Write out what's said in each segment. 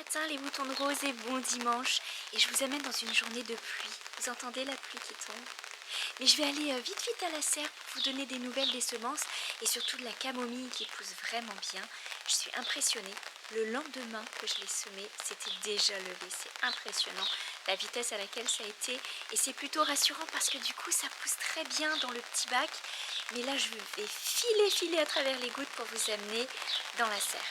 matin les boutons de rose et bon dimanche. Et je vous amène dans une journée de pluie. Vous entendez la pluie qui tombe? Mais je vais aller vite à la serre pour vous donner des nouvelles des semences et surtout de la camomille qui pousse vraiment bien. Je suis impressionnée. Le lendemain que je l'ai semé, c'était déjà levé. C'est impressionnant la vitesse à laquelle ça a été. Et c'est plutôt rassurant parce que du coup, ça pousse très bien dans le petit bac. Mais là, je vais filer à travers les gouttes pour vous amener dans la serre.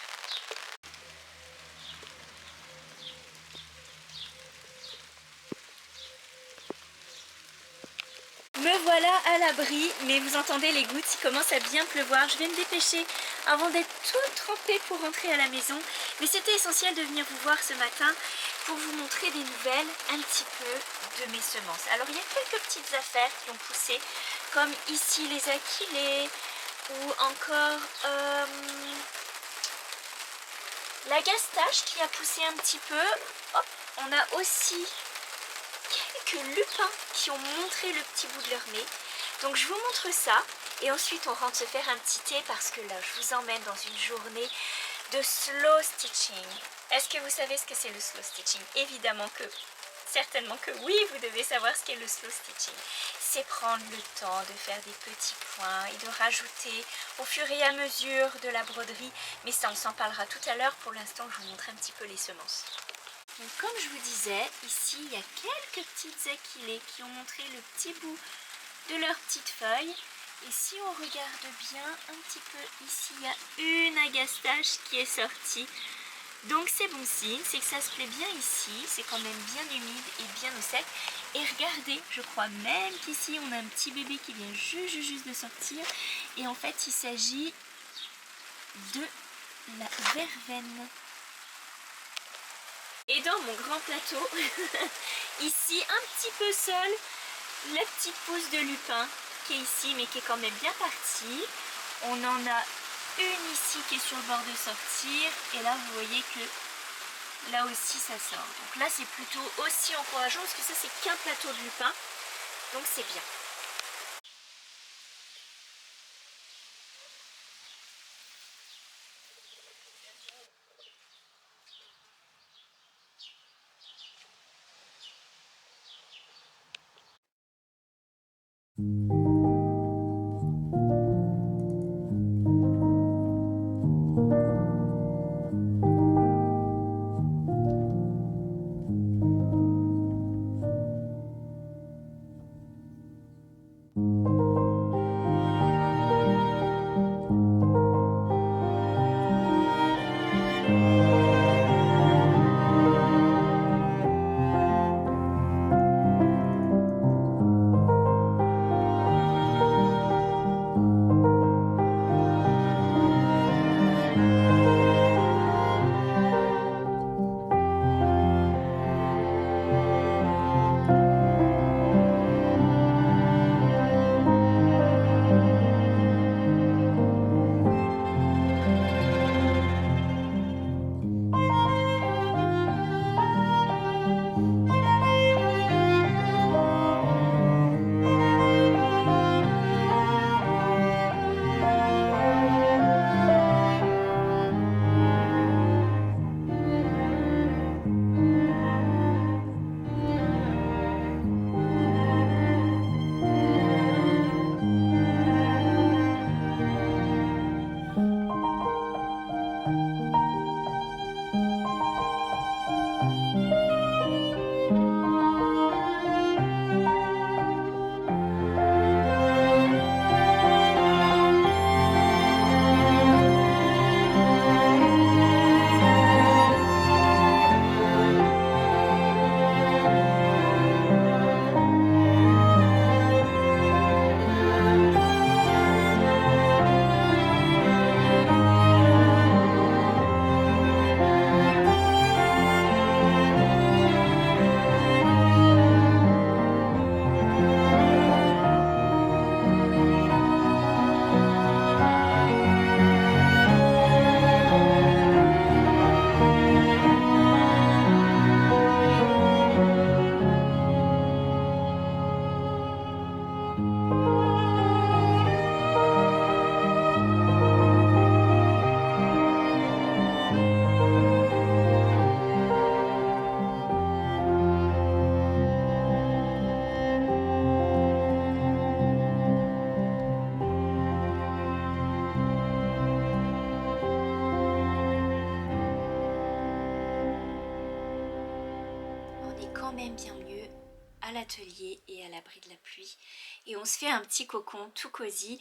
Me voilà à l'abri, mais vous entendez les gouttes, il commence à bien pleuvoir. Je vais me dépêcher avant d'être toute trempée pour rentrer à la maison. Mais c'était essentiel de venir vous voir ce matin pour vous montrer des nouvelles un petit peu de mes semences. Alors il y a quelques petites affaires qui ont poussé, comme ici les achillées, ou encore la gastache qui a poussé un petit peu. Hop, on a aussi quelques lupins qui ont montré le petit bout de leur nez. Donc je vous montre ça et ensuite on rentre se faire un petit thé parce que là je vous emmène dans une journée de slow stitching. Est-ce que vous savez ce que c'est le slow stitching? Évidemment que, certainement que oui, vous devez savoir ce qu'est le slow stitching. C'est prendre le temps de faire des petits points et de rajouter au fur et à mesure de la broderie. Mais ça on s'en parlera tout à l'heure. Pour l'instant je vous montre un petit peu les semences. Donc, comme je vous disais, ici il y a quelques petites achillées qui ont montré le petit bout de leurs petites feuilles. Et si on regarde bien un petit peu ici, il y a une agastache qui est sortie. Donc c'est bon signe, c'est que ça se plaît bien ici, c'est quand même bien humide et bien au sec. Et regardez, je crois même qu'ici on a un petit bébé qui vient juste de sortir. Et en fait il s'agit de la verveine. Et dans mon grand plateau, ici un petit peu seul, la petite pousse de lupin qui est ici mais qui est quand même bien partie. On en a une ici qui est sur le bord de sortir et là vous voyez que là aussi ça sort. Donc là c'est plutôt aussi encourageant parce que ça c'est qu'un plateau de lupin, donc c'est bien. quand même bien mieux à l'atelier et à l'abri de la pluie. Et on se fait un petit cocon tout cosy.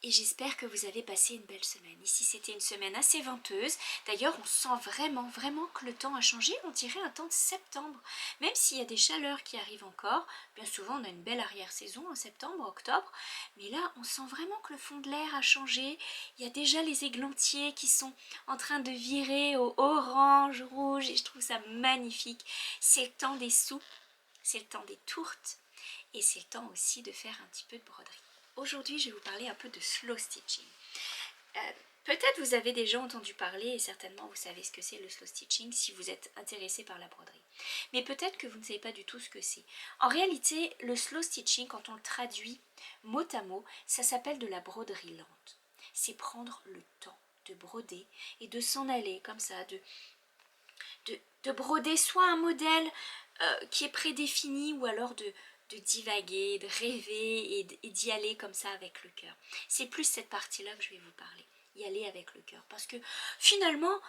Et j'espère que vous avez passé une belle semaine. Ici, c'était une semaine assez venteuse. D'ailleurs, on sent vraiment que le temps a changé. On dirait un temps de septembre. Même s'il y a des chaleurs qui arrivent encore. Bien souvent, on a une belle arrière-saison en septembre, octobre. Mais là, on sent vraiment que le fond de l'air a changé. Il y a déjà les églantiers qui sont en train de virer au orange, rouge. Et je trouve ça magnifique. C'est le temps des soupes. C'est le temps des tourtes. Et c'est le temps aussi de faire un petit peu de broderie. Aujourd'hui, je vais vous parler un peu de slow stitching. Peut-être vous avez déjà entendu parler et certainement vous savez ce que c'est le slow stitching si vous êtes intéressé par la broderie. Mais peut-être que vous ne savez pas du tout ce que c'est. En réalité, le slow stitching, quand on le traduit mot à mot, ça s'appelle de la broderie lente. C'est prendre le temps de broder et de s'en aller comme ça, de broder soit un modèle qui est prédéfini ou alors de divaguer, de rêver et d'y aller comme ça avec le cœur. C'est plus cette partie-là que je vais vous parler, y aller avec le cœur. Parce que finalement,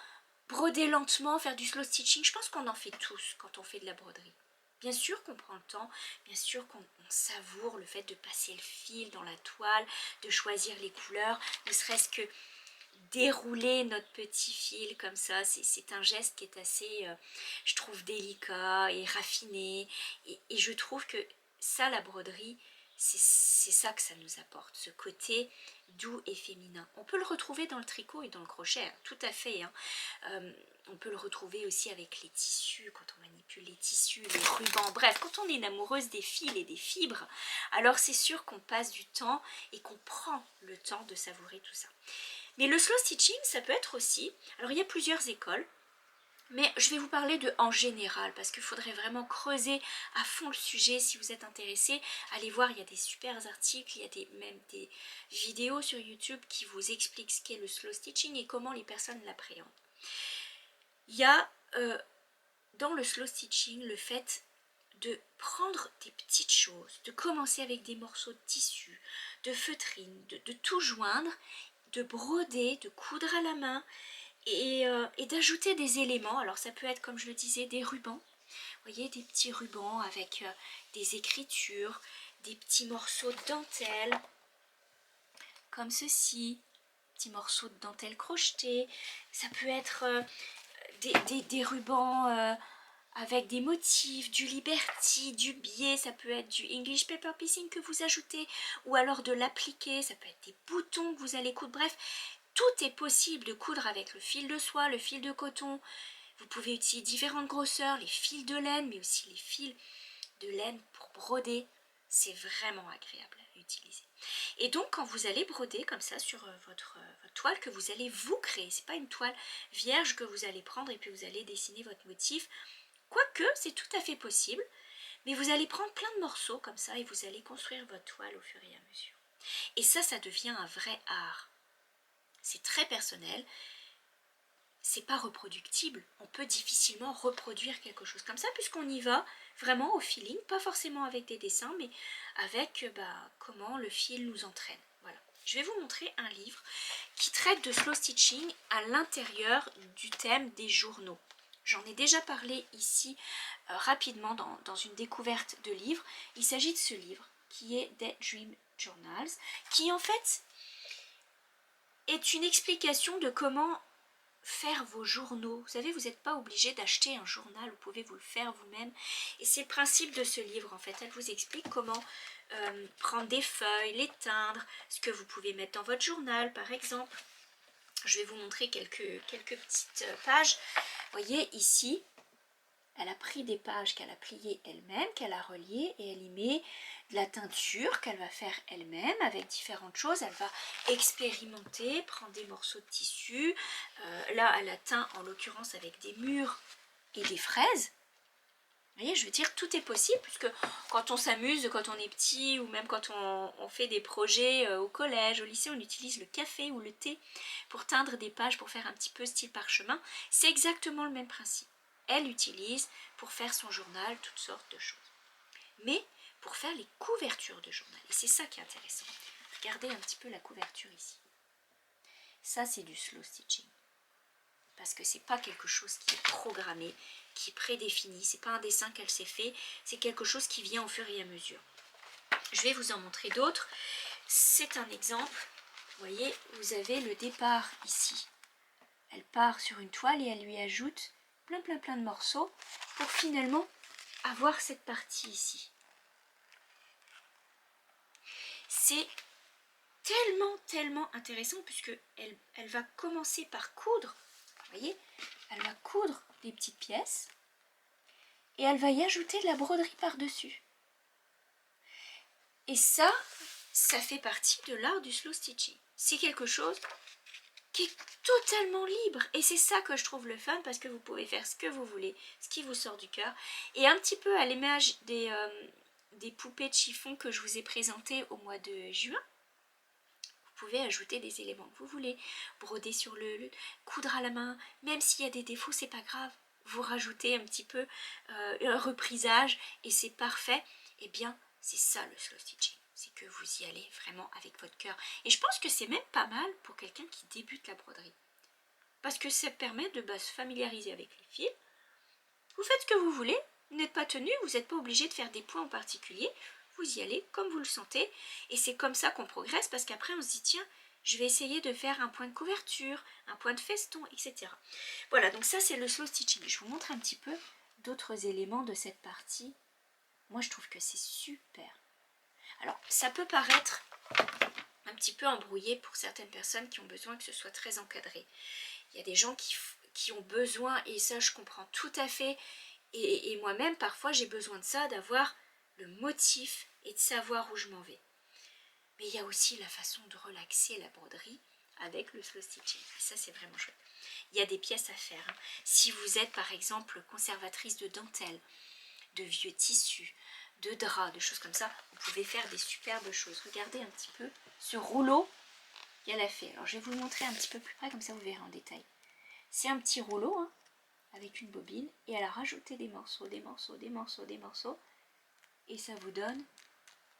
broder lentement, faire du slow stitching, je pense qu'on en fait tous quand on fait de la broderie. Bien sûr qu'on prend le temps, bien sûr qu'on savoure le fait de passer le fil dans la toile, de choisir les couleurs, ne serait-ce que dérouler notre petit fil comme ça, c'est un geste qui est assez, je trouve, délicat et raffiné, et je trouve que ça, la broderie, c'est ça que ça nous apporte, ce côté doux et féminin. On peut le retrouver dans le tricot et dans le crochet, hein, tout à fait, hein. On peut le retrouver aussi avec les tissus, quand on manipule les tissus, les rubans, bref, quand on est une amoureuse des fils et des fibres, alors c'est sûr qu'on passe du temps et qu'on prend le temps de savourer tout ça. Mais le slow stitching, ça peut être aussi, alors il y a plusieurs écoles, mais je vais vous parler de en général, parce qu'il faudrait vraiment creuser à fond le sujet si vous êtes intéressé. Allez voir, il y a des super articles, il y a même des vidéos sur YouTube qui vous expliquent ce qu'est le slow stitching et comment les personnes l'appréhendent. Il y a dans le slow stitching le fait de prendre des petites choses, de commencer avec des morceaux de tissu, de feutrine, de tout joindre, de broder, de coudre à la main et d'ajouter des éléments. Alors ça peut être, comme je le disais, des rubans. Vous voyez, des petits rubans avec des écritures, des petits morceaux de dentelle, comme ceci, petits morceaux de dentelle crochetés. Ça peut être des rubans avec des motifs, du Liberty, du biais, ça peut être du English Paper Piecing que vous ajoutez, ou alors de l'appliquer, ça peut être des boutons que vous allez coudre, bref, tout est possible de coudre avec le fil de soie, le fil de coton. Vous pouvez utiliser différentes grosseurs, les fils de laine, mais aussi les fils de laine pour broder. C'est vraiment agréable à utiliser. Et donc quand vous allez broder comme ça sur votre toile que vous allez vous créer, c'est pas une toile vierge que vous allez prendre et puis vous allez dessiner votre motif. Quoique, c'est tout à fait possible, mais vous allez prendre plein de morceaux comme ça et vous allez construire votre toile au fur et à mesure. Et ça devient un vrai art. C'est très personnel, c'est pas reproductible. On peut difficilement reproduire quelque chose comme ça puisqu'on y va vraiment au feeling, pas forcément avec des dessins, mais avec comment le fil nous entraîne. Voilà. Je vais vous montrer un livre qui traite de slow stitching à l'intérieur du thème des journaux. J'en ai déjà parlé ici rapidement dans une découverte de livres. Il s'agit de ce livre qui est Daydream Journals, qui en fait est une explication de comment faire vos journaux. Vous savez, vous n'êtes pas obligé d'acheter un journal, vous pouvez vous le faire vous-même. Et c'est le principe de ce livre en fait. Elle vous explique comment prendre des feuilles, les teindre, ce que vous pouvez mettre dans votre journal par exemple. Je vais vous montrer quelques petites pages. Vous voyez ici, elle a pris des pages qu'elle a pliées elle-même, qu'elle a reliées et elle y met de la teinture qu'elle va faire elle-même avec différentes choses. Elle va expérimenter, prendre des morceaux de tissu. Là, elle a teint en l'occurrence avec des mûres et des fraises. Vous voyez, je veux dire, tout est possible puisque quand on s'amuse, quand on est petit ou même quand on fait des projets au collège, au lycée, on utilise le café ou le thé pour teindre des pages, pour faire un petit peu style parchemin. C'est exactement le même principe. Elle utilise pour faire son journal toutes sortes de choses. Mais pour faire les couvertures de journal, et c'est ça qui est intéressant. Regardez un petit peu la couverture ici. Ça, c'est du slow stitching. parce que c'est pas quelque chose qui est programmé, qui est prédéfini, c'est pas un dessin qu'elle s'est fait, c'est quelque chose qui vient au fur et à mesure. Je vais vous en montrer d'autres. C'est un exemple. Vous voyez, vous avez le départ ici. Elle part sur une toile et elle lui ajoute plein de morceaux pour finalement avoir cette partie ici. C'est tellement intéressant puisque elle va commencer par coudre. Vous voyez, elle va coudre des petites pièces et elle va y ajouter de la broderie par-dessus. Et ça fait partie de l'art du slow stitching. C'est quelque chose qui est totalement libre. Et c'est ça que je trouve le fun parce que vous pouvez faire ce que vous voulez, ce qui vous sort du cœur. Et un petit peu à l'image des poupées de chiffon que je vous ai présentées au mois de juin. Vous pouvez ajouter des éléments que vous voulez, broder sur le coudre à la main, même s'il y a des défauts, c'est pas grave. Vous rajoutez un petit peu un reprisage et c'est parfait. Eh bien, c'est ça le slow stitching. C'est que vous y allez vraiment avec votre cœur. Et je pense que c'est même pas mal pour quelqu'un qui débute la broderie. Parce que ça permet de se familiariser avec les fils. Vous faites ce que vous voulez, vous n'êtes pas tenu, vous n'êtes pas obligé de faire des points en particulier. Vous y allez comme vous le sentez. Et c'est comme ça qu'on progresse parce qu'après on se dit tiens, je vais essayer de faire un point de couverture, un point de feston, etc. Voilà, donc ça c'est le slow stitching. Je vous montre un petit peu d'autres éléments de cette partie. Moi je trouve que c'est super. Alors ça peut paraître un petit peu embrouillé pour certaines personnes qui ont besoin que ce soit très encadré. Il y a des gens qui ont besoin, et ça je comprends tout à fait, et moi-même parfois j'ai besoin de ça, d'avoir le motif et de savoir où je m'en vais. Mais il y a aussi la façon de relaxer la broderie avec le slow stitching, et ça c'est vraiment chouette. Il y a des pièces à faire, hein. Si vous êtes par exemple conservatrice de dentelle, de vieux tissus, de draps, de choses comme ça, vous pouvez faire des superbes choses. Regardez un petit peu ce rouleau qu'elle a fait. Alors je vais vous le montrer un petit peu plus près, comme ça vous verrez en détail. C'est un petit rouleau, hein, avec une bobine, et elle a rajouté des morceaux, et ça vous donne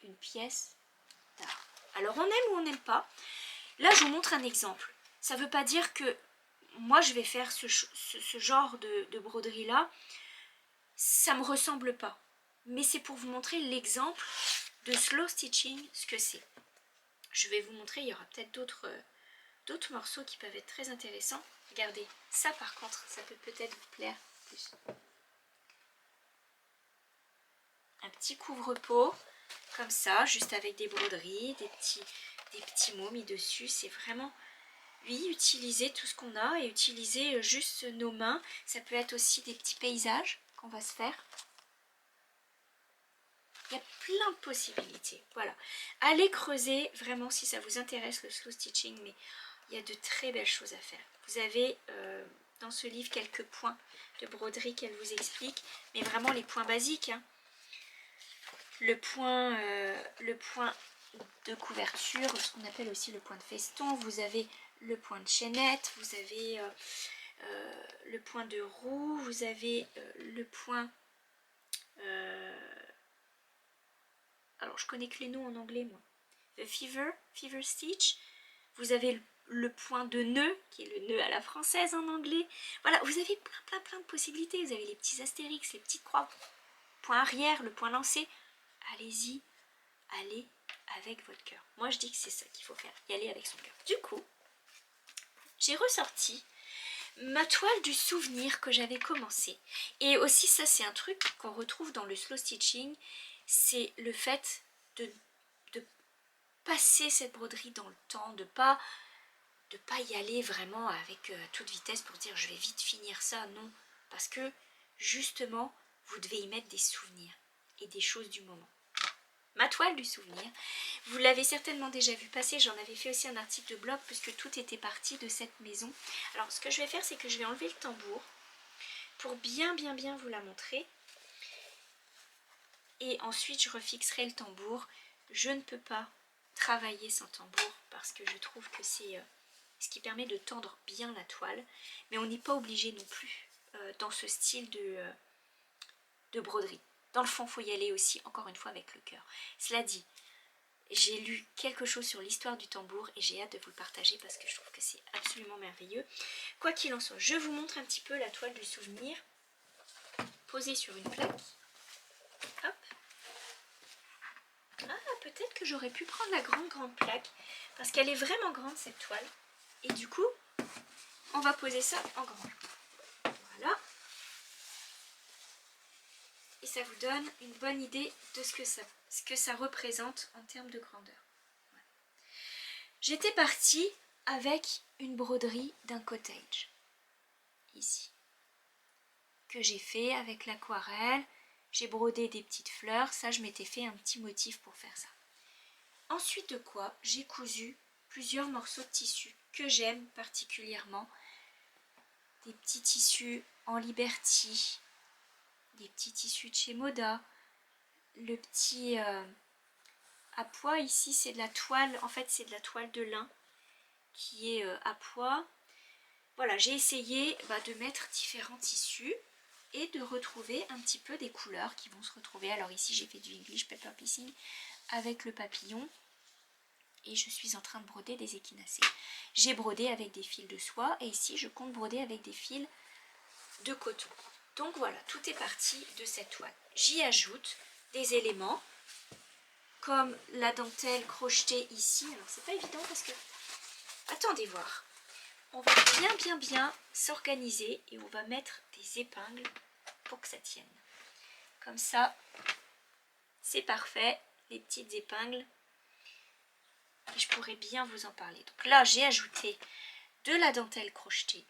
une pièce d'art. Alors on aime ou on n'aime pas. Là je vous montre un exemple. Ça ne veut pas dire que moi je vais faire ce genre de broderie là. Ça ne me ressemble pas. Mais c'est pour vous montrer l'exemple de slow stitching, ce que c'est. Je vais vous montrer, il y aura peut-être d'autres morceaux qui peuvent être très intéressants. Regardez, ça par contre, ça peut peut-être vous plaire plus. Un petit couvre-pot, comme ça, juste avec des broderies, des petits mots mis dessus. C'est vraiment, oui, utiliser tout ce qu'on a et utiliser juste nos mains. Ça peut être aussi des petits paysages qu'on va se faire. Il y a plein de possibilités. Voilà. Allez creuser vraiment si ça vous intéresse le slow stitching, mais il y a de très belles choses à faire. Vous avez dans ce livre quelques points de broderie qu'elle vous explique, mais vraiment les points basiques, hein. Le point de couverture, ce qu'on appelle aussi le point de feston. Vous avez le point de chaînette, vous avez le point de roue, vous avez le point... alors je connais que les noms en anglais moi. The fever stitch. Vous avez le point de nœud, qui est le nœud à la française en anglais. Voilà, vous avez plein de possibilités. Vous avez les petits astérix, les petites croix, point arrière, le point lancé. Allez-y, allez avec votre cœur. Moi je dis que c'est ça qu'il faut faire, y aller avec son cœur. Du coup, j'ai ressorti ma toile du souvenir que j'avais commencé. Et aussi ça c'est un truc qu'on retrouve dans le slow stitching, c'est le fait de passer cette broderie dans le temps, de pas y aller vraiment avec toute vitesse pour dire je vais vite finir ça, non. Parce que justement, vous devez y mettre des souvenirs et des choses du moment. Ma toile du souvenir, vous l'avez certainement déjà vu passer, j'en avais fait aussi un article de blog puisque tout était parti de cette maison. Alors ce que je vais faire, c'est que je vais enlever le tambour pour bien vous la montrer. Et ensuite je refixerai le tambour. Je ne peux pas travailler sans tambour parce que je trouve que c'est ce qui permet de tendre bien la toile. Mais on n'est pas obligé non plus dans ce style de broderie. Dans le fond, il faut y aller aussi, encore une fois, avec le cœur. Cela dit, J'ai lu quelque chose sur l'histoire du tambour et j'ai hâte de vous le partager parce que je trouve que c'est absolument merveilleux. Quoi qu'il en soit, je vous montre un petit peu la toile du souvenir posée sur une plaque. Hop. Ah, peut-être que j'aurais pu prendre la grande plaque parce qu'elle est vraiment grande cette toile. Et du coup, on va poser ça en grand. Voilà. Et ça vous donne une bonne idée de ce que ça représente en termes de grandeur. Voilà. J'étais partie avec une broderie d'un cottage, ici, que j'ai fait avec l'aquarelle. J'ai brodé des petites fleurs, ça je m'étais fait un petit motif pour faire ça. Ensuite de quoi, j'ai cousu plusieurs morceaux de tissu que j'aime particulièrement. Des petits tissus en Liberty, des petits tissus de chez Moda, le petit à pois ici c'est de la toile, en fait c'est de la toile de lin qui est à pois. Voilà, j'ai essayé de mettre différents tissus et de retrouver un petit peu des couleurs qui vont se retrouver. Alors ici j'ai fait du English Paper Piecing avec le papillon et je suis en train de broder des échinacées. J'ai brodé avec des fils de soie et ici je compte broder avec des fils de coton. Donc voilà, tout est parti de cette toile. J'y ajoute des éléments comme la dentelle crochetée ici. Alors c'est pas évident parce que... Attendez voir. On va bien s'organiser et on va mettre des épingles pour que ça tienne. Comme ça, c'est parfait, les petites épingles. Et je pourrais bien vous en parler. Donc là, j'ai ajouté de la dentelle crochetée.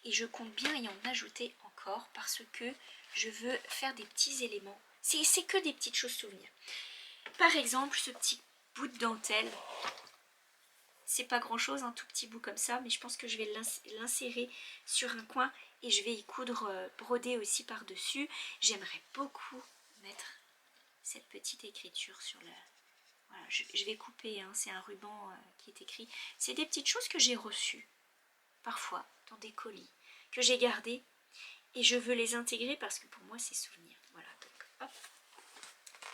Et je compte bien y en ajouter encore parce que je veux faire des petits éléments. C'est que des petites choses souvenirs. Par exemple, ce petit bout de dentelle. C'est pas grand chose, un tout petit bout comme ça, mais je pense que je vais l'insérer sur un coin et je vais y coudre, broder aussi par dessus. J'aimerais beaucoup mettre cette petite écriture sur la... Voilà, je vais couper, hein, c'est un ruban qui est écrit. C'est des petites choses que j'ai reçues, parfois, dans des colis, que j'ai gardées et je veux les intégrer parce que pour moi c'est souvenir. Voilà, donc hop.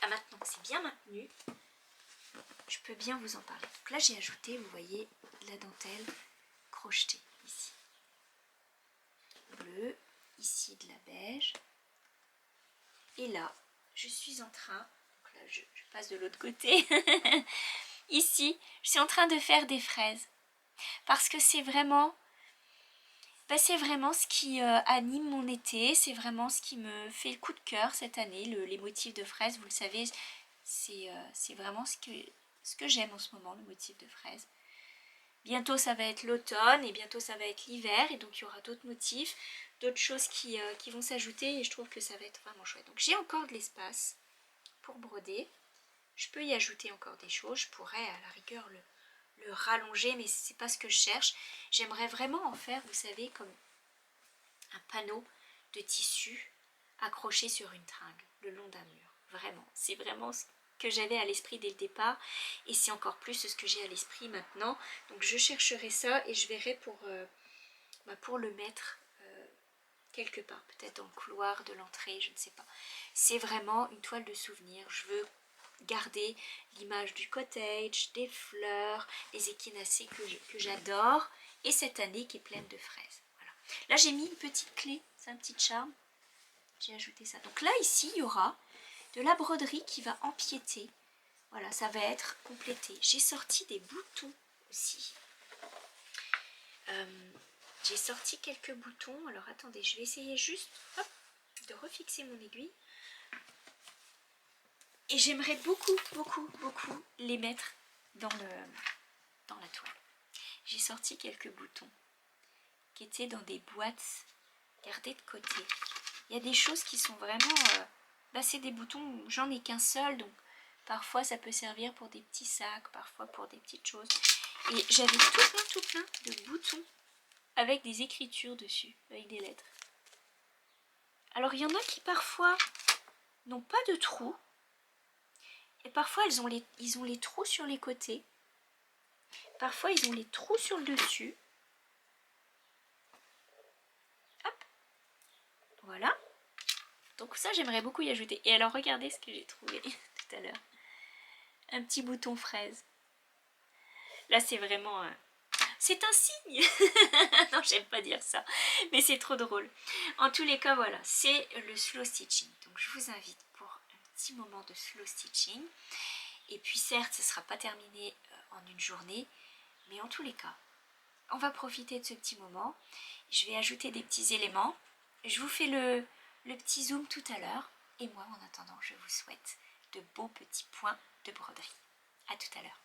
Ah, maintenant que c'est bien maintenu, je peux bien vous en parler. Donc là j'ai ajouté, vous voyez, la dentelle crochetée ici. Bleu, ici de la beige. Et là, je suis en train, donc là je passe de l'autre côté, ici, je suis en train de faire des fraises. Parce que c'est vraiment ce qui anime mon été, c'est vraiment ce qui me fait le coup de cœur cette année. Les motifs de fraises, vous le savez, c'est vraiment ce que j'aime en ce moment, le motif de fraises. Bientôt ça va être l'automne et bientôt ça va être l'hiver et donc il y aura d'autres motifs, d'autres choses qui vont s'ajouter et je trouve que ça va être vraiment chouette. Donc j'ai encore de l'espace pour broder, je peux y ajouter encore des choses, je pourrais à la rigueur le rallonger mais c'est pas ce que je cherche. J'aimerais vraiment en faire, vous savez, comme un panneau de tissu accroché sur une tringle le long d'un mur. Vraiment, c'est vraiment ce que j'avais à l'esprit dès le départ et c'est encore plus ce que j'ai à l'esprit maintenant. Donc je chercherai ça et je verrai pour le mettre quelque part, peut-être dans le couloir de l'entrée, je ne sais pas. C'est vraiment une toile de souvenir. Je veux garder l'image du cottage, des fleurs, des échinacées que j'adore et cette année qui est pleine de fraises. Voilà. Là j'ai mis une petite clé, c'est un petit charme. J'ai ajouté ça. Donc là ici il y aura de la broderie qui va empiéter. Voilà, ça va être complété. J'ai sorti des boutons aussi. J'ai sorti quelques boutons. Alors attendez, je vais essayer juste de refixer mon aiguille. Et j'aimerais beaucoup les mettre dans la toile. J'ai sorti quelques boutons qui étaient dans des boîtes gardées de côté. Il y a des choses qui sont vraiment... c'est des boutons, j'en ai qu'un seul, donc parfois ça peut servir pour des petits sacs, parfois pour des petites choses. Et j'avais tout plein de boutons avec des écritures dessus, avec des lettres. Alors il y en a qui parfois n'ont pas de trous, et parfois ils ont les trous sur les côtés, parfois ils ont les trous sur le dessus. Hop, voilà. Donc ça j'aimerais beaucoup y ajouter. Et alors regardez ce que j'ai trouvé tout à l'heure. un petit bouton fraise. Là c'est vraiment... c'est un signe. Non, j'aime pas dire ça, mais c'est trop drôle. En tous les cas, voilà, c'est le slow stitching. Donc je vous invite pour un petit moment de slow stitching. Et puis certes, ce ne sera pas terminé en une journée, mais en tous les cas, on va profiter de ce petit moment. Je vais ajouter des petits éléments. Je vous fais le petit zoom tout à l'heure. Et moi, en attendant, je vous souhaite de beaux petits points de broderie. À tout à l'heure.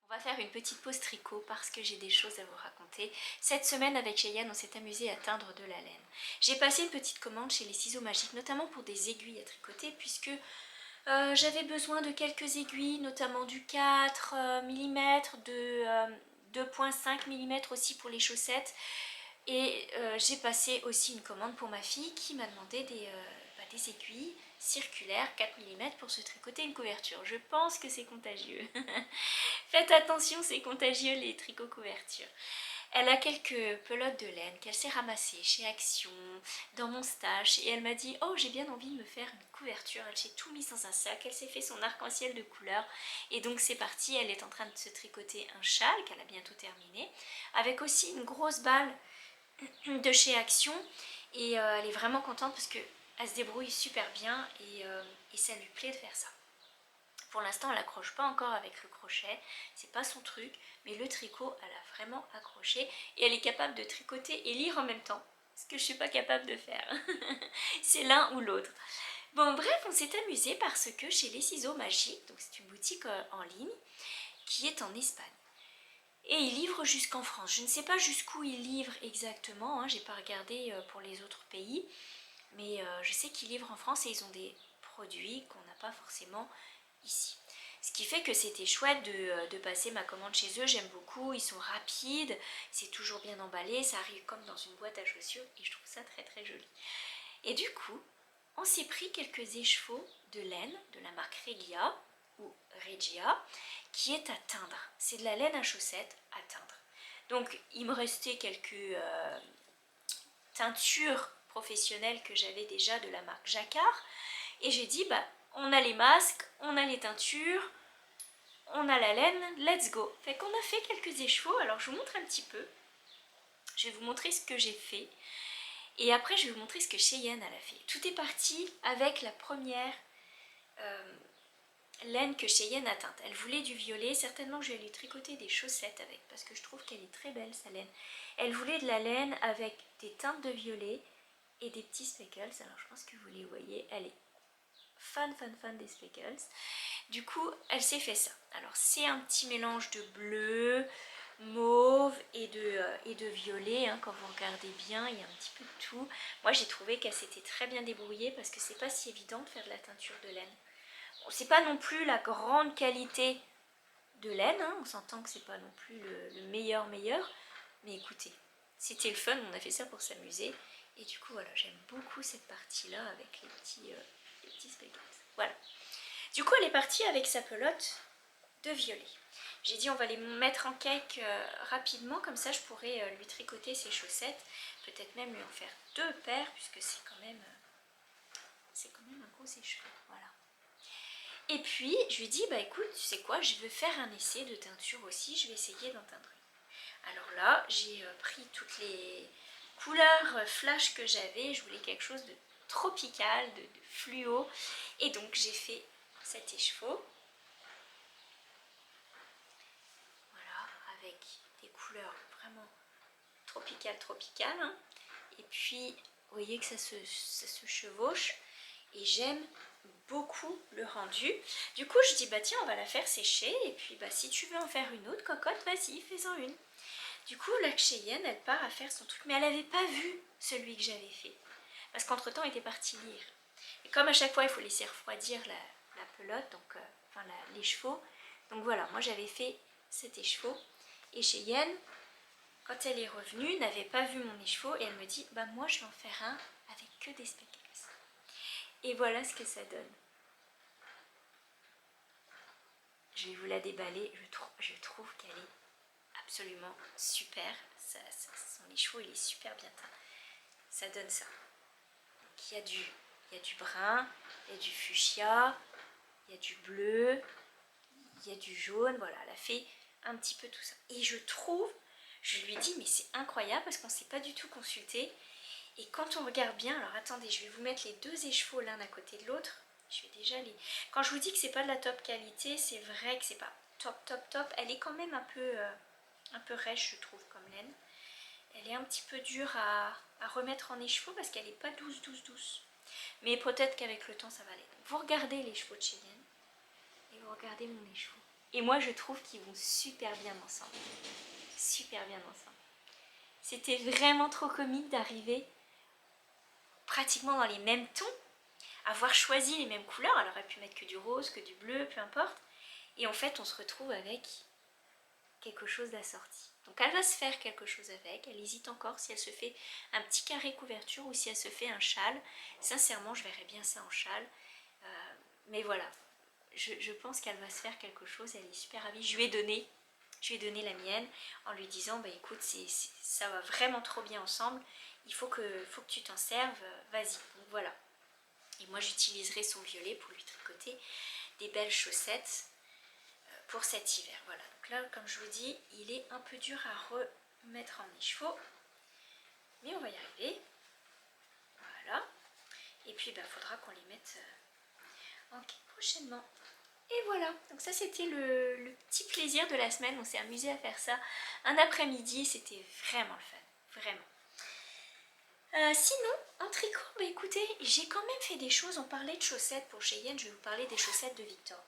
On va faire une petite pause tricot parce que j'ai des choses à vous raconter. Cette semaine avec Cheyenne, on s'est amusé à teindre de la laine. J'ai passé une petite commande chez les ciseaux magiques, notamment pour des aiguilles à tricoter, puisque j'avais besoin de quelques aiguilles, notamment du 4 mm, de 2,5 mm aussi pour les chaussettes. Et j'ai passé aussi une commande pour ma fille qui m'a demandé des aiguilles circulaires 4 mm pour se tricoter une couverture. Je pense que c'est contagieux. Faites attention, c'est contagieux les tricots couvertures. Elle a quelques pelotes de laine qu'elle s'est ramassées chez Action, dans mon stash, et elle m'a dit « Oh, j'ai bien envie de me faire une couverture ». Elle s'est tout mis dans un sac, elle s'est fait son arc-en-ciel de couleurs, et donc c'est parti, elle est en train de se tricoter un châle qu'elle a bientôt terminé, avec aussi une grosse balle de chez Action. Et elle est vraiment contente parce qu'elle se débrouille super bien et ça lui plaît de faire ça. Pour l'instant, elle accroche pas encore avec le crochet, c'est pas son truc, mais le tricot, elle a vraiment accroché et elle est capable de tricoter et lire en même temps, ce que je suis pas capable de faire. C'est l'un ou l'autre. Bon, bref, on s'est amusé parce que chez Les Ciseaux Magiques, donc c'est une boutique en ligne qui est en Espagne. Et ils livrent jusqu'en France. Je ne sais pas jusqu'où ils livrent exactement, hein, j'ai pas regardé pour les autres pays, mais je sais qu'ils livrent en France et ils ont des produits qu'on n'a pas forcément ici. Ce qui fait que c'était chouette de passer ma commande chez eux, j'aime beaucoup, ils sont rapides, c'est toujours bien emballé, ça arrive comme dans une boîte à chaussures et je trouve ça très très joli. Et du coup, on s'est pris quelques écheveaux de laine de la marque Regia ou Regia qui est à teindre. C'est de la laine à chaussettes à teindre. Donc il me restait quelques teintures professionnelles que j'avais déjà de la marque Jacquard et j'ai dit bah on a les masques, on a les teintures, on a la laine, let's go. Fait qu'on a fait quelques écheveaux, alors je vous montre un petit peu. Je vais vous montrer ce que j'ai fait. Et après, je vais vous montrer ce que Cheyenne elle a fait. Tout est parti avec la première laine que Cheyenne a teinte. Elle voulait du violet, certainement que je vais lui tricoter des chaussettes avec, parce que je trouve qu'elle est très belle sa laine. Elle voulait de la laine avec des teintes de violet et des petits speckles. Alors je pense que vous les voyez, elle est fan des speckles. Du coup, elle s'est fait ça. Alors c'est un petit mélange de bleu, mauve et de violet, hein. Quand vous regardez bien, il y a un petit peu de tout. Moi j'ai trouvé qu'elle s'était très bien débrouillée parce que c'est pas si évident de faire de la teinture de laine. Bon, c'est pas non plus la grande qualité de laine, hein. On s'entend que c'est pas non plus le meilleur, mais écoutez, c'était le fun, on a fait ça pour s'amuser. Et du coup voilà, j'aime beaucoup cette partie là avec les petits speckles. Voilà. Du coup elle est partie avec sa pelote de violet. J'ai dit on va les mettre en cake rapidement, comme ça je pourrais lui tricoter ses chaussettes, peut-être même lui en faire 2 paires puisque c'est quand même un gros écheveau. Voilà. Et puis je lui dis bah écoute, tu sais quoi, je veux faire un essai de teinture aussi, je vais essayer d'en teindre une. Alors là j'ai pris toutes les couleurs flash que j'avais, je voulais quelque chose de tropical, de fluo, et donc j'ai fait cet écheveau. Avec des couleurs vraiment tropicales, hein. Et puis vous voyez que ça se chevauche et j'aime beaucoup le rendu. Du coup je dis bah tiens on va la faire sécher et puis bah si tu veux en faire une autre cocotte, vas-y fais-en une. Du coup la Cheyenne elle part à faire son truc, mais elle n'avait pas vu celui que j'avais fait parce qu'entre temps elle était partie lire. Et comme à chaque fois il faut laisser refroidir la pelote, donc les chevaux, donc voilà, moi j'avais fait cet écheveau. Et Cheyenne, quand elle est revenue, n'avait pas vu mon écheveau et elle me dit bah moi je vais en faire un avec que des speckles. Et voilà ce que ça donne. Je vais vous la déballer, je trouve qu'elle est absolument super. Son écheveau il est super bien teint. Ça donne ça. Donc, il y a du brun, il y a du fuchsia, il y a du bleu, il y a du jaune, voilà, elle a fait un petit peu tout ça. Et je lui dis mais c'est incroyable parce qu'on ne s'est pas du tout consulté. Et quand on regarde bien, alors attendez, je vais vous mettre les 2 écheveaux l'un à côté de l'autre. Je vais déjà les... Quand je vous dis que c'est pas de la top qualité, c'est vrai que c'est pas top. Elle est quand même un peu rêche, je trouve, comme laine. Elle est un petit peu dure à remettre en écheveau parce qu'elle n'est pas douce. Mais peut-être qu'avec le temps, ça va aller. Donc, vous regardez les chevaux de Cheyenne et vous regardez mon écheveau. Et moi, je trouve qu'ils vont super bien ensemble. Super bien ensemble. C'était vraiment trop comique d'arriver pratiquement dans les mêmes tons, avoir choisi les mêmes couleurs. Elle aurait pu mettre que du rose, que du bleu, peu importe. Et en fait, on se retrouve avec quelque chose d'assorti. Donc elle va se faire quelque chose avec. Elle hésite encore si elle se fait un petit carré couverture ou si elle se fait un châle. Sincèrement, je verrais bien ça en châle. Mais voilà, je pense qu'elle va se faire quelque chose. Elle est super ravie. Je lui ai donné la mienne en lui disant bah écoute, ça va vraiment trop bien ensemble. Il faut que tu t'en serves. Vas-y. Donc voilà. Et moi j'utiliserai son violet pour lui tricoter des belles chaussettes pour cet hiver. Voilà, donc là comme je vous dis, il est un peu dur à remettre en écheveau, mais on va y arriver. Voilà. Et puis faudra qu'on les mette en kit prochainement. Et voilà, donc ça c'était le petit plaisir de la semaine. On s'est amusé à faire ça un après-midi, c'était vraiment le fun, vraiment. Sinon, en tricot, écoutez, j'ai quand même fait des choses. On parlait de chaussettes pour Cheyenne, je vais vous parler des chaussettes de Victor.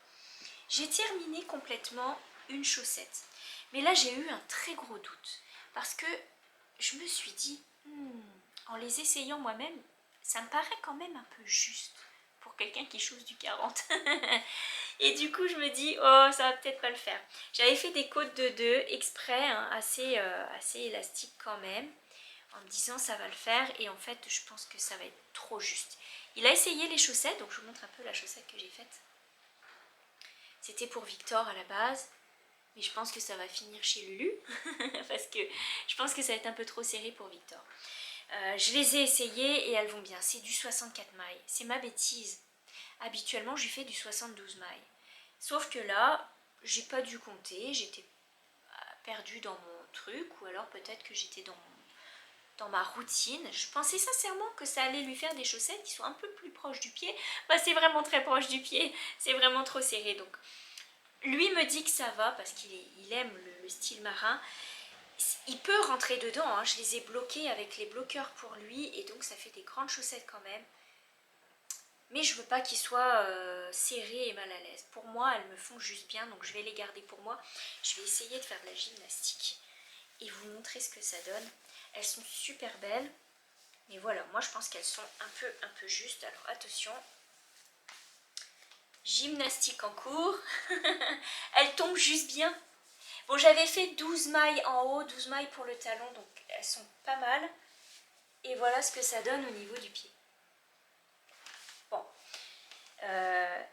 J'ai terminé complètement une chaussette. Mais là, j'ai eu un très gros doute. Parce que je me suis dit, en les essayant moi-même, ça me paraît quand même un peu juste pour quelqu'un qui chausse du 40. Et du coup, je me dis, oh, ça va peut-être pas le faire. J'avais fait des côtes de 2 exprès, hein, assez élastiques quand même, en me disant ça va le faire. Et en fait, je pense que ça va être trop juste. Il a essayé les chaussettes, donc je vous montre un peu la chaussette que j'ai faite. C'était pour Victor à la base, mais je pense que ça va finir chez Lulu, parce que je pense que ça va être un peu trop serré pour Victor. Je les ai essayées et elles vont bien. C'est du 64 mailles. C'est ma bêtise. Habituellement, je lui fais du 72 mailles. Sauf que là, j'ai pas dû compter. J'étais perdue dans mon truc, ou alors peut-être que j'étais dans ma routine. Je pensais sincèrement que ça allait lui faire des chaussettes qui sont un peu plus proches du pied. C'est vraiment très proche du pied. C'est vraiment trop serré. Donc, lui me dit que ça va parce qu'il aime le style marin. Il peut rentrer dedans, hein. Je les ai bloqués avec les bloqueurs pour lui et donc ça fait des grandes chaussettes quand même. Mais je veux pas qu'ils soient serrés et mal à l'aise. Pour moi, elles me font juste bien, donc je vais les garder pour moi. Je vais essayer de faire de la gymnastique et vous montrer ce que ça donne. Elles sont super belles, mais voilà, moi je pense qu'elles sont un peu justes. Alors attention, gymnastique en cours. Elles tombent juste bien. Bon, j'avais fait 12 mailles en haut, 12 mailles pour le talon, donc elles sont pas mal. Et voilà ce que ça donne au niveau du pied. Bon.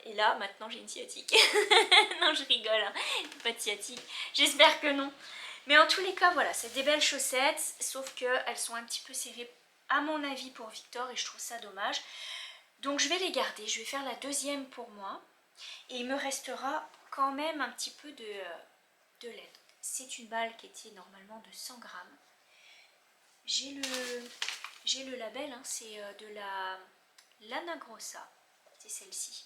Et là, maintenant, j'ai une sciatique. Non, je rigole, hein. Pas de sciatique. J'espère que non. Mais en tous les cas, voilà, c'est des belles chaussettes, sauf qu'elles sont un petit peu serrées, à mon avis, pour Victor, et je trouve ça dommage. Donc, je vais les garder. Je vais faire la deuxième pour moi. Et il me restera quand même un petit peu de laine. C'est une balle qui était normalement de 100 grammes. J'ai le label, hein, c'est de la Lana Grossa, c'est celle-ci.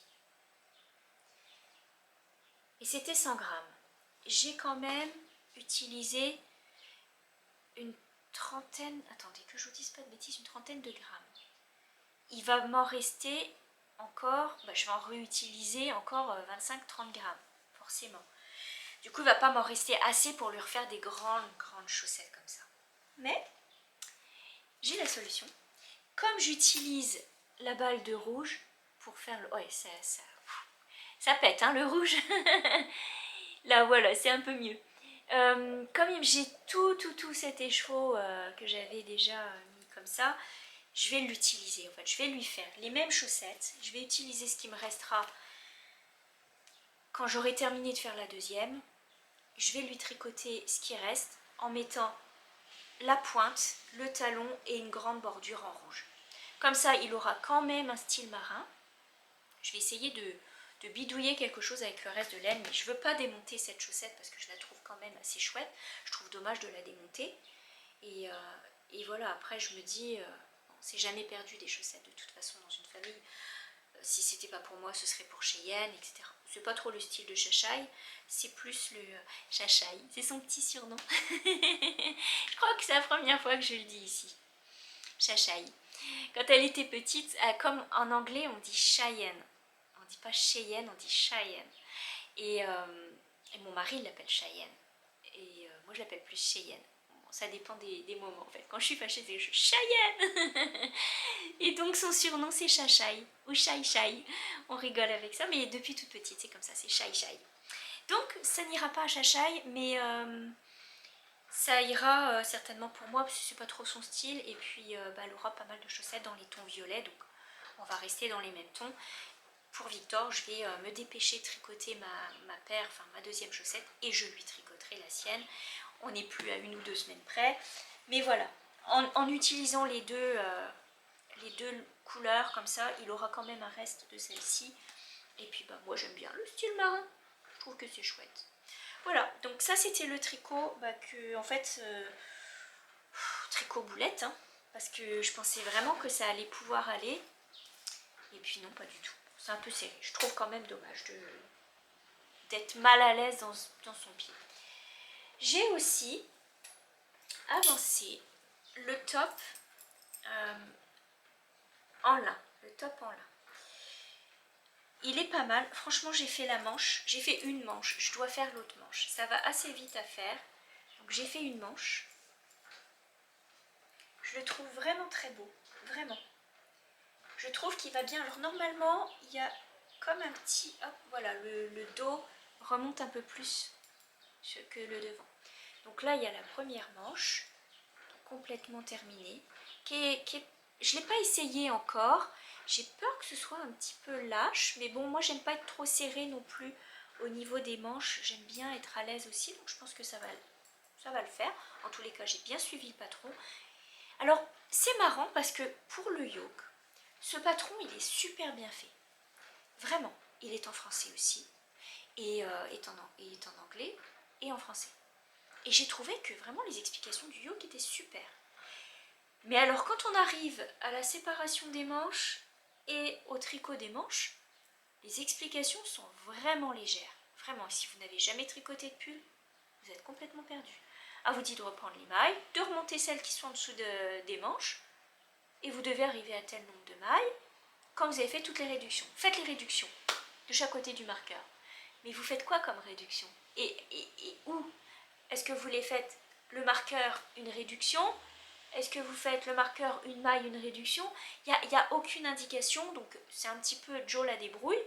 Et c'était 100 grammes. J'ai quand même utilisé une trentaine, attendez que je vous dise pas de bêtises, une trentaine de grammes. Il va m'en rester encore, je vais en réutiliser encore 25-30 grammes, forcément. Du coup, il ne va pas m'en rester assez pour lui refaire des grandes chaussettes comme ça. Mais j'ai la solution. Comme j'utilise la balle de rouge pour faire le... Ouais, ça pète, hein, le rouge. Là, voilà, c'est un peu mieux. Comme j'ai tout cet écheveau que j'avais déjà mis comme ça, je vais l'utiliser. En fait, je vais lui faire les mêmes chaussettes. Je vais utiliser ce qui me restera quand j'aurai terminé de faire la deuxième. Je vais lui tricoter ce qui reste en mettant la pointe, le talon et une grande bordure en rouge. Comme ça, il aura quand même un style marin. Je vais essayer de bidouiller quelque chose avec le reste de laine, mais je ne veux pas démonter cette chaussette parce que je la trouve quand même assez chouette. Je trouve dommage de la démonter. Et voilà, après je me dis, c'est jamais perdu des chaussettes de toute façon dans une famille. Si c'était pas pour moi, ce serait pour Cheyenne, etc. C'est pas trop le style de Chachaï, c'est plus le Chachaï, c'est son petit surnom. Je crois que c'est la première fois que je le dis ici. Chachaï. Quand elle était petite, comme en anglais on dit Cheyenne. On dit pas Cheyenne, on dit Cheyenne. Et mon mari l'appelle Cheyenne. Et moi je l'appelle plus Cheyenne. Ça dépend des moments en fait. Quand je suis fâchée, c'est Cheyenne. Et donc son surnom c'est Chachaï ou Chai Chai. On rigole avec ça, mais depuis toute petite c'est comme ça, c'est Chai Chai. Donc ça n'ira pas à Chachaï, mais ça ira certainement pour moi parce que c'est pas trop son style. Et puis elle aura pas mal de chaussettes dans les tons violets, donc on va rester dans les mêmes tons. Pour Victor, je vais me dépêcher de tricoter ma paire, enfin ma deuxième chaussette, et je lui tricoterai la sienne. On n'est plus à 1 ou 2 semaines près, mais voilà, en utilisant les deux couleurs comme ça, il aura quand même un reste de celle-ci. Et puis moi j'aime bien le style marin, je trouve que c'est chouette. Voilà, donc ça c'était le tricot que en fait tricot boulette, hein. parce que je pensais vraiment que ça allait pouvoir aller. Et puis non, pas du tout. C'est un peu serré. Je trouve quand même dommage d'être mal à l'aise dans son pied. J'ai aussi avancé le top en lin. Le top en lin. Il est pas mal. Franchement, j'ai fait la manche. J'ai fait une manche. Je dois faire l'autre manche. Ça va assez vite à faire. Donc j'ai fait une manche. Je le trouve vraiment très beau. Vraiment. Je trouve qu'il va bien. Alors normalement, il y a comme un petit... Hop, voilà, le dos remonte un peu plus que le devant. Donc là, il y a la première manche, complètement terminée, je ne l'ai pas essayé encore. J'ai peur que ce soit un petit peu lâche, mais bon, moi, j'aime pas être trop serré non plus au niveau des manches. J'aime bien être à l'aise aussi, donc je pense que ça va le faire. En tous les cas, j'ai bien suivi le patron. Alors, c'est marrant parce que pour le yoke, ce patron, il est super bien fait. Vraiment, il est en français aussi, et est en anglais et en français. Et j'ai trouvé que vraiment les explications du yoke étaient super. Mais alors quand on arrive à la séparation des manches et au tricot des manches, les explications sont vraiment légères. Vraiment, si vous n'avez jamais tricoté de pull, vous êtes complètement perdu. Ah, vous dit de reprendre les mailles, de remonter celles qui sont en dessous des manches, et vous devez arriver à tel nombre de mailles quand vous avez fait toutes les réductions. Faites les réductions de chaque côté du marqueur. Mais vous faites quoi comme réduction et où? Est-ce que vous les faites le marqueur, une réduction? Est-ce que vous faites le marqueur, une maille, une réduction? Il n'y a aucune indication, donc c'est un petit peu Joe la débrouille.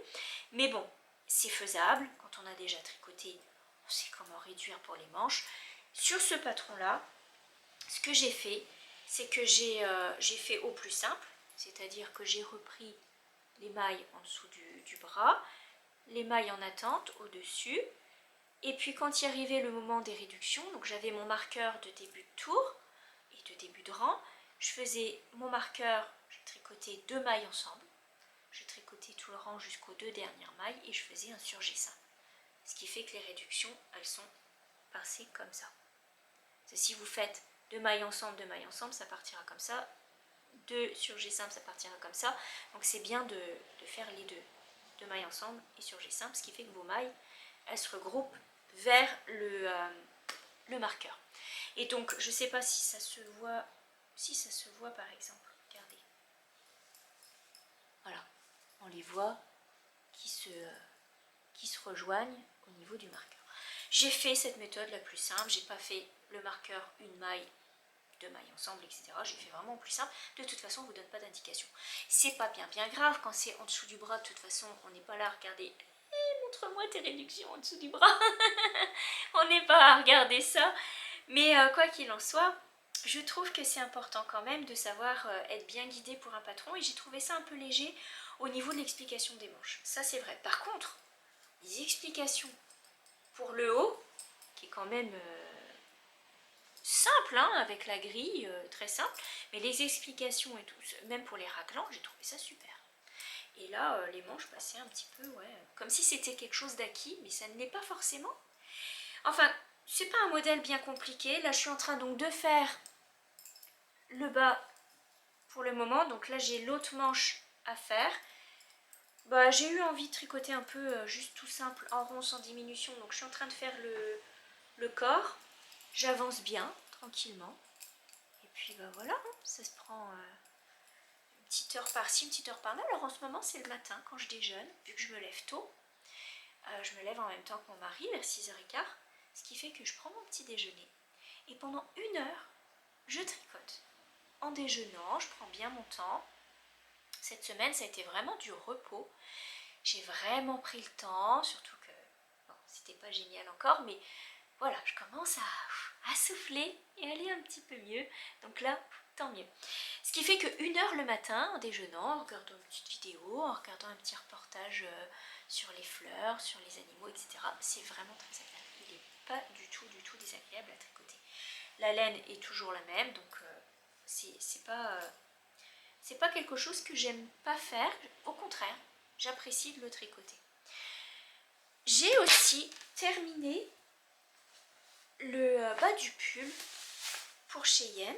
Mais bon, c'est faisable. Quand on a déjà tricoté, on sait comment réduire pour les manches. Sur ce patron-là, ce que j'ai fait, c'est que j'ai fait au plus simple, c'est-à-dire que j'ai repris les mailles en dessous du bras, les mailles en attente au-dessus, et puis quand il arrivait le moment des réductions, donc j'avais mon marqueur de début de tour et de début de rang, je faisais mon marqueur, je tricotais 2 mailles ensemble, je tricotais tout le rang jusqu'aux 2 dernières mailles et je faisais un surgessin. Ce qui fait que les réductions, elles sont pincées comme ça. Si vous faites 2 mailles ensemble, ça partira comme ça. 2 surgessin, ça partira comme ça. Donc c'est bien de faire les deux mailles ensemble et surgessin, ce qui fait que vos mailles, elles se regroupent vers le marqueur. Et donc, je ne sais pas si ça se voit, par exemple. Regardez. Voilà. On les voit qui se rejoignent au niveau du marqueur. J'ai fait cette méthode la plus simple. J'ai pas fait le marqueur, une maille, 2 mailles ensemble, etc. J'ai fait vraiment plus simple. De toute façon, on ne vous donne pas d'indication. C'est pas bien grave. Quand c'est en dessous du bras, de toute façon, on n'est pas là à regarder. Montre-moi tes réductions en dessous du bras. On n'est pas à regarder ça. Mais quoi qu'il en soit, je trouve que c'est important quand même de savoir être bien guidé pour un patron. Et j'ai trouvé ça un peu léger au niveau de l'explication des manches. Ça, c'est vrai. Par contre, les explications pour le haut, qui est quand même simple, hein, avec la grille, très simple. Mais les explications et tout, même pour les raclants, j'ai trouvé ça super. Et là, les manches passaient un petit peu, ouais, comme si c'était quelque chose d'acquis, mais ça ne l'est pas forcément. Enfin, c'est pas un modèle bien compliqué. Là, je suis en train donc de faire le bas pour le moment. Donc là, j'ai l'autre manche à faire. Bah, j'ai eu envie de tricoter un peu, juste tout simple, en rond, sans diminution. Donc je suis en train de faire le corps. J'avance bien, tranquillement. Et puis bah voilà, hein, ça se prend une petite heure par-ci, une petite heure par-là. Alors en ce moment, c'est le matin quand je déjeune, vu que je me lève tôt. Je me lève en même temps que mon mari, vers 6h15. Ce qui fait que je prends mon petit déjeuner. Et pendant 1 heure, je tricote. En déjeunant, je prends bien mon temps. Cette semaine, ça a été vraiment du repos. J'ai vraiment pris le temps, surtout que bon, c'était pas génial encore, mais voilà, je commence à souffler et aller un petit peu mieux. Donc là, tant mieux. Ce qui fait que 1 heure le matin, en déjeunant, en regardant une petite vidéo, en regardant un petit reportage sur les fleurs, sur les animaux, etc., c'est vraiment très agréable. Il n'est pas du tout désagréable à tricoter. La laine est toujours la même, donc c'est pas quelque chose que j'aime pas faire. Au contraire, j'apprécie de le tricoter. J'ai aussi terminé le bas du pull pour Cheyenne.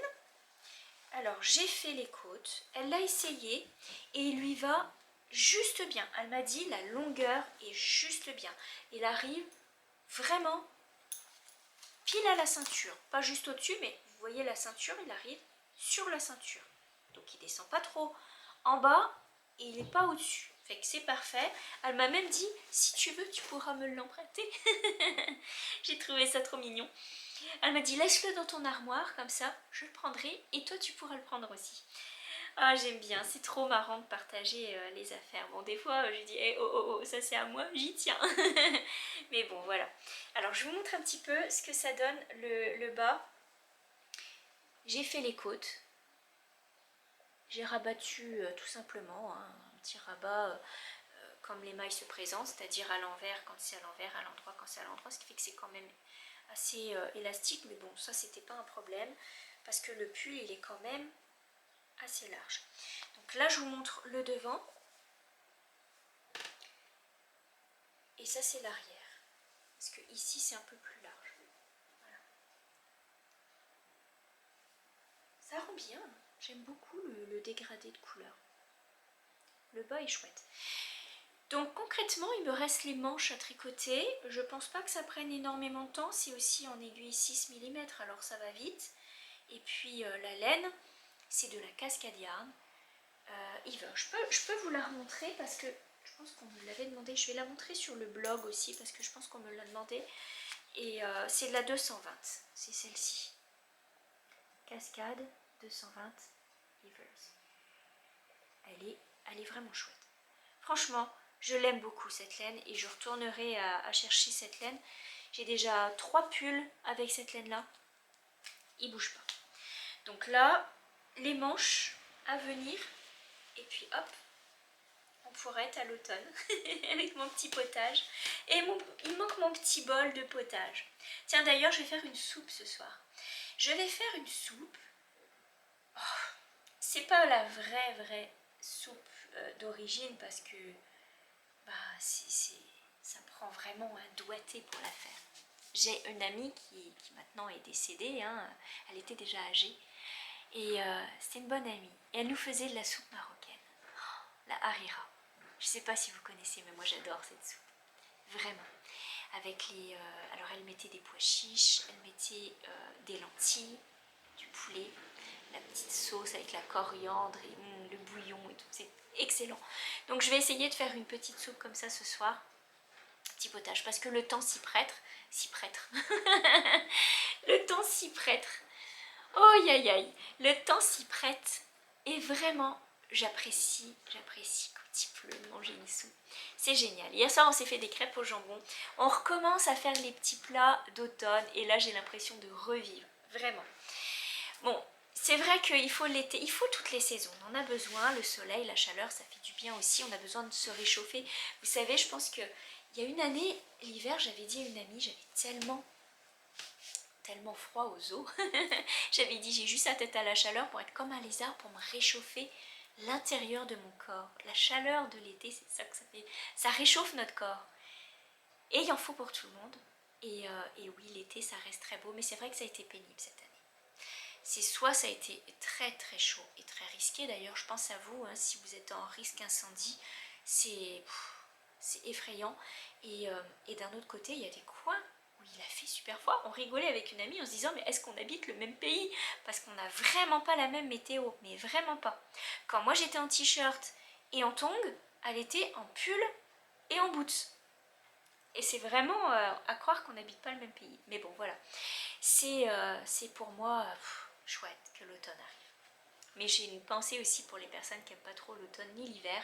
Alors j'ai fait les côtes, elle l'a essayé et il lui va juste bien. Elle m'a dit la longueur est juste bien. Il arrive vraiment pile à la ceinture, pas juste au-dessus, mais vous voyez la ceinture, il arrive sur la ceinture. Donc il descend pas trop en bas et il n'est pas au-dessus. Fait que c'est parfait. Elle m'a même dit, si tu veux, tu pourras me l'emprunter. J'ai trouvé ça trop mignon. Elle m'a dit, laisse-le dans ton armoire, comme ça, je le prendrai et toi, tu pourras le prendre aussi. Ah, j'aime bien, c'est trop marrant de partager les affaires. Bon, des fois, je dis, hey, oh, oh, oh, ça c'est à moi, j'y tiens. Mais bon, voilà. Alors, je vous montre un petit peu ce que ça donne le bas. J'ai fait les côtes. J'ai rabattu tout simplement, hein, un petit rabat comme les mailles se présentent, c'est-à-dire à l'envers quand c'est à l'envers, à l'endroit quand c'est à l'endroit, ce qui fait que c'est quand même assez élastique, mais bon, ça c'était pas un problème, parce que le pull il est quand même assez large. Donc là je vous montre le devant, et ça c'est l'arrière, parce que ici c'est un peu plus large. Voilà. Ça rend bien, j'aime beaucoup le dégradé de couleur. Le bas est chouette. Donc concrètement, il me reste les manches à tricoter. Je pense pas que ça prenne énormément de temps. C'est aussi en aiguille 6 mm, alors ça va vite. Et puis la laine, c'est de la Cascade Yarn. Je peux vous la remontrer parce que je pense qu'on me l'avait demandé. Je vais la montrer sur le blog aussi parce que je pense qu'on me l'a demandé. Et c'est de la 220, c'est celle-ci. Cascade 220 Evers. Elle est vraiment chouette. Franchement, je l'aime beaucoup cette laine et je retournerai à chercher cette laine. J'ai déjà 3 pulls avec cette laine là. Il bouge pas. Donc là, les manches à venir. Et puis hop, on pourrait être à l'automne avec mon petit potage. Et il manque mon petit bol de potage. Tiens d'ailleurs, je vais faire une soupe ce soir. Je vais faire une soupe. Oh, c'est pas la vraie soupe d'origine parce que bah, ça prend vraiment un doigté pour la faire. J'ai une amie qui maintenant est décédée, hein, elle était déjà âgée, et c'était une bonne amie. Et elle nous faisait de la soupe marocaine, la harira. Je sais pas si vous connaissez, mais moi j'adore cette soupe, vraiment. Avec les, alors elle mettait des pois chiches, elle mettait des lentilles, du poulet, la petite sauce avec la coriandre et le bouillon et tout, c'est excellent. Donc je vais essayer de faire une petite soupe comme ça ce soir, petit potage, parce que le temps s'y prête, le temps s'y prête, oh aïe aïe, le temps s'y prête, et vraiment j'apprécie quand il pleut de manger une soupe, c'est génial. Hier soir on s'est fait des crêpes au jambon, on recommence à faire les petits plats d'automne, et là j'ai l'impression de revivre, vraiment. Bon, c'est vrai qu'il faut l'été, il faut toutes les saisons, on en a besoin, le soleil, la chaleur, ça fait du bien aussi, on a besoin de se réchauffer. Vous savez, je pense que il y a une année, l'hiver, j'avais dit à une amie, j'avais tellement froid aux os, j'avais dit j'ai juste la tête à la chaleur pour être comme un lézard, pour me réchauffer l'intérieur de mon corps. La chaleur de l'été, c'est ça que ça fait, ça réchauffe notre corps. Et il en faut pour tout le monde, et oui, l'été ça reste très beau, mais c'est vrai que ça a été pénible cette année. C'est soit ça a été très chaud et très risqué, d'ailleurs je pense à vous, hein, si vous êtes en risque incendie, c'est effrayant, et d'un autre côté il y a des coins où il a fait super froid. On rigolait avec une amie en se disant mais est-ce qu'on habite le même pays, parce qu'on n'a vraiment pas la même météo, mais vraiment pas. Quand moi j'étais en t-shirt et en tongs, elle était en pull et en boots. Et c'est vraiment à croire qu'on n'habite pas le même pays. Mais bon, voilà. C'est pour moi chouette que l'automne arrive. Mais j'ai une pensée aussi pour les personnes qui n'aiment pas trop l'automne ni l'hiver.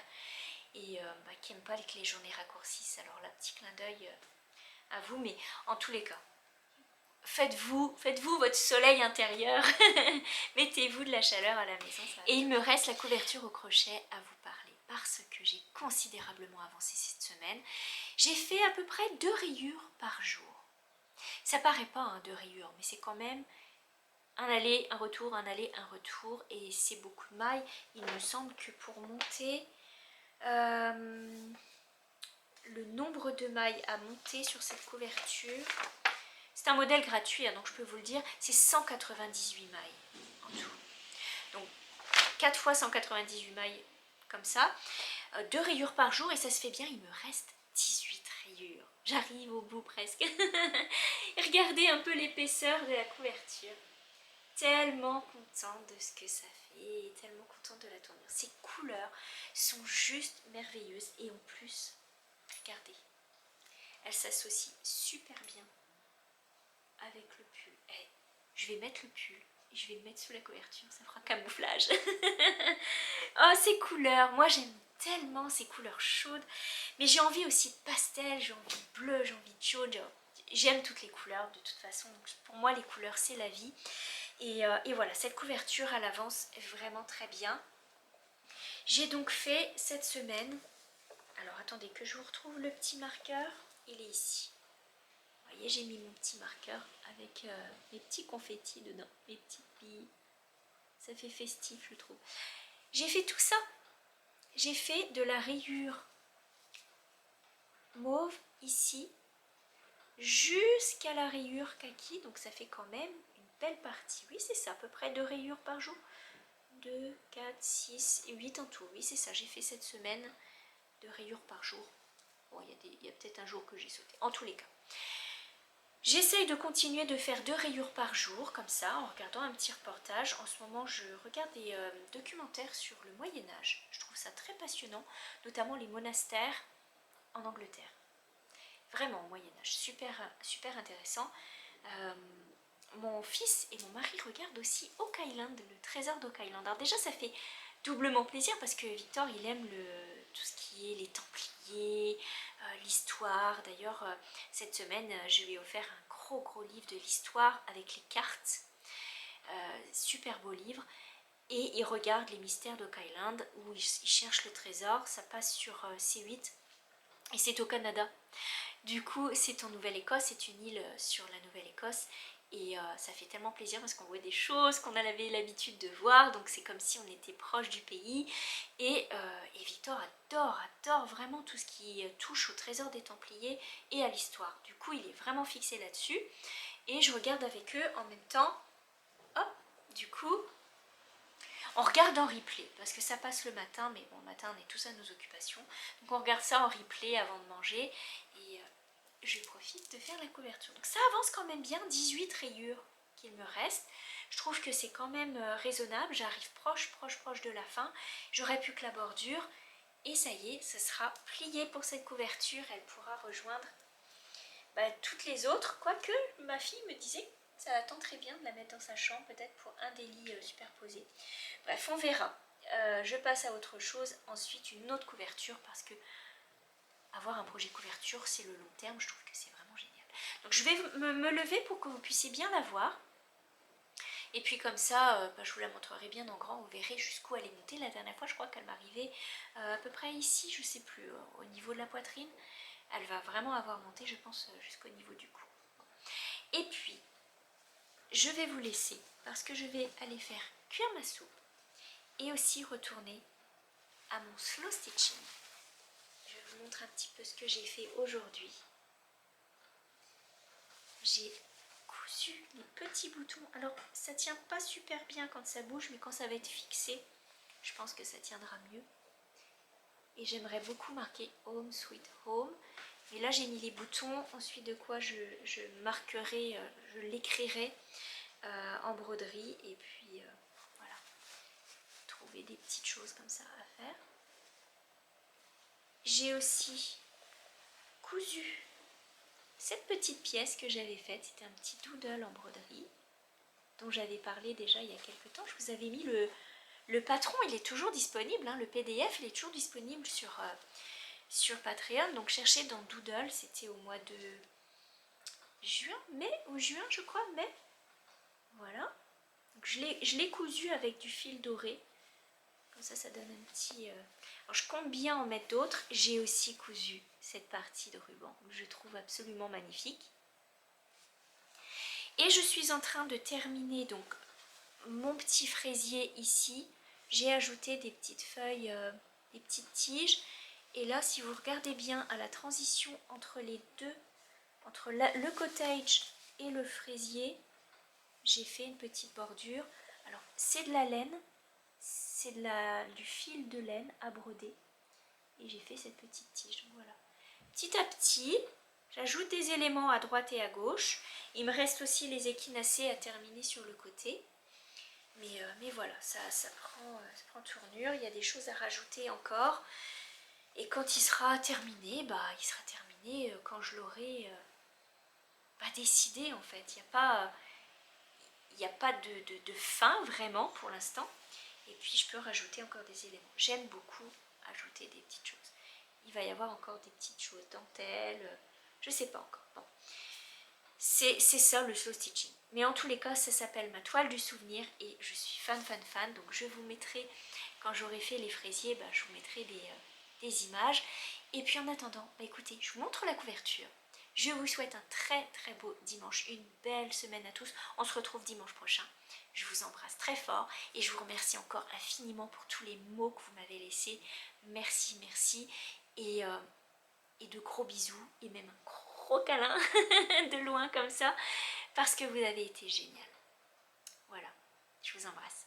Et qui n'aiment pas que les journées raccourcissent. Alors là, petit clin d'œil à vous. Mais en tous les cas, faites-vous votre soleil intérieur. Mettez-vous de la chaleur à la maison. Et il me reste la couverture au crochet à vous parler, parce que j'ai considérablement avancé cette semaine. J'ai fait à peu près 2 rayures par jour. Ça paraît pas, hein, 2 rayures, mais c'est quand même un aller, un retour, un aller, un retour, et c'est beaucoup de mailles. Il me semble que pour monter, le nombre de mailles à monter sur cette couverture, c'est un modèle gratuit, hein, donc je peux vous le dire, c'est 198 mailles en tout. Donc 4 fois 198 mailles comme ça, 2 rayures par jour et ça se fait bien, il me reste 18 rayures. J'arrive au bout presque. Regardez un peu l'épaisseur de la couverture. Tellement contente de ce que ça fait, tellement contente de la tournure. Ces couleurs sont juste merveilleuses et en plus, regardez, elles s'associent super bien avec le pull. Hey, je vais mettre le pull et je vais le mettre sous la couverture, ça fera camouflage. Oh, ces couleurs, moi j'aime tellement ces couleurs chaudes, mais j'ai envie aussi de pastel, j'ai envie de bleu, j'ai envie de jaune, j'aime toutes les couleurs de toute façon, donc pour moi les couleurs c'est la vie. Et voilà, cette couverture à l'avance est vraiment très bien. J'ai donc fait cette semaine, alors attendez que je vous retrouve le petit marqueur, il est ici. Vous voyez, j'ai mis mon petit marqueur avec mes petits confettis dedans, mes petites billes. Ça fait festif, je trouve. J'ai fait tout ça. J'ai fait de la rayure mauve ici jusqu'à la rayure kaki, donc ça fait quand même une belle partie. Oui, c'est ça, à peu près 2 rayures par jour. 2, 4, 6 et 8 en tout. Oui, c'est ça, j'ai fait cette semaine de rayures par jour. Bon, il y a peut-être un jour que j'ai sauté. En tous les cas, j'essaye de continuer de faire 2 rayures par jour, comme ça, en regardant un petit reportage. En ce moment, je regarde des documentaires sur le Moyen-Âge. Je trouve ça très passionnant, notamment les monastères en Angleterre. Vraiment, au Moyen-Âge, super, super intéressant. Mon fils et mon mari regardent aussi Oak Island, le trésor d'Oak Island. Alors déjà, ça fait doublement plaisir parce que Victor, il aime tout ce qui est les Templiers, l'histoire. D'ailleurs, cette semaine, je lui ai offert un gros livre de l'histoire avec les cartes. Super beau livre. Et il regarde les mystères d'Oak Island où il cherche le trésor. Ça passe sur C8 et c'est au Canada. Du coup, c'est en Nouvelle-Écosse, c'est une île sur la Nouvelle-Écosse et ça fait tellement plaisir parce qu'on voit des choses qu'on avait l'habitude de voir, donc c'est comme si on était proche du pays et Victor adore vraiment tout ce qui touche au trésor des Templiers et à l'histoire. Du coup, il est vraiment fixé là-dessus et je regarde avec eux en même temps. Hop, du coup, on regarde en replay parce que ça passe le matin, mais bon, le matin on est tous à nos occupations, donc on regarde ça en replay avant de manger et je profite de faire la couverture. Donc ça avance quand même bien, 18 rayures qu'il me reste. Je trouve que c'est quand même raisonnable, j'arrive proche de la fin. J'aurai plus que la bordure et ça y est, ce sera plié pour cette couverture. Elle pourra rejoindre toutes les autres, quoique ma fille me disait que ça tenterait bien de la mettre dans sa chambre, peut-être pour un des lits superposés. Bref, on verra. Je passe à autre chose, ensuite une autre couverture parce que avoir un projet couverture, c'est le long terme, je trouve que c'est vraiment génial. Donc je vais me lever pour que vous puissiez bien la voir. Et puis comme ça, je vous la montrerai bien en grand, vous verrez jusqu'où elle est montée. La dernière fois, je crois qu'elle m'arrivait à peu près ici, je sais plus, au niveau de la poitrine. Elle va vraiment avoir monté, je pense, jusqu'au niveau du cou. Et puis, je vais vous laisser parce que je vais aller faire cuire ma soupe et aussi retourner à mon slow stitching. Je vous montre un petit peu ce que j'ai fait aujourd'hui. J'ai cousu les petits boutons. Alors, ça tient pas super bien quand ça bouge, mais quand ça va être fixé, je pense que ça tiendra mieux. Et j'aimerais beaucoup marquer Home Sweet Home. Mais là, j'ai mis les boutons. Ensuite de quoi, je marquerai, je l'écrirai en broderie. Et puis, voilà. Trouver des petites choses comme ça à faire. J'ai aussi cousu cette petite pièce que j'avais faite. C'était un petit doodle en broderie dont j'avais parlé déjà il y a quelques temps. Je vous avais mis le patron, il est toujours disponible, hein, le PDF il est toujours disponible sur Patreon. Donc cherchez dans Doodle, c'était au mois de mai ou juin je crois, mai. Voilà. Donc je l'ai cousu avec du fil doré. Comme ça donne un petit... Alors je compte bien en mettre d'autres. J'ai aussi cousu cette partie de ruban que je trouve absolument magnifique. Et je suis en train de terminer donc mon petit fraisier ici. J'ai ajouté des petites feuilles, des petites tiges. Et là, si vous regardez bien à la transition entre les deux, entre le cottage et le fraisier, j'ai fait une petite bordure. Alors, c'est de la laine, c'est du fil de laine à broder. Et j'ai fait cette petite tige, donc voilà. Petit à petit, j'ajoute des éléments à droite et à gauche. Il me reste aussi les échinacées à terminer sur le côté. Mais voilà, ça prend tournure, il y a des choses à rajouter encore. Et quand il sera terminé, il sera terminé quand je l'aurai décidé en fait. Il n'y a pas de fin vraiment pour l'instant. Et puis je peux rajouter encore des éléments. J'aime beaucoup ajouter des petites choses. Il va y avoir encore des petites choses, dentelles, je sais pas encore. Bon. C'est ça le slow stitching. Mais en tous les cas, ça s'appelle ma toile du souvenir et je suis fan. Donc je vous mettrai, quand j'aurai fait les fraisiers, je vous mettrai des images. Et puis en attendant, écoutez, je vous montre la couverture. Je vous souhaite un très beau dimanche, une belle semaine à tous. On se retrouve dimanche prochain. Je vous embrasse très fort et je vous remercie encore infiniment pour tous les mots que vous m'avez laissés. Merci. Et de gros bisous et même un gros câlin de loin comme ça parce que vous avez été génial. Voilà, je vous embrasse.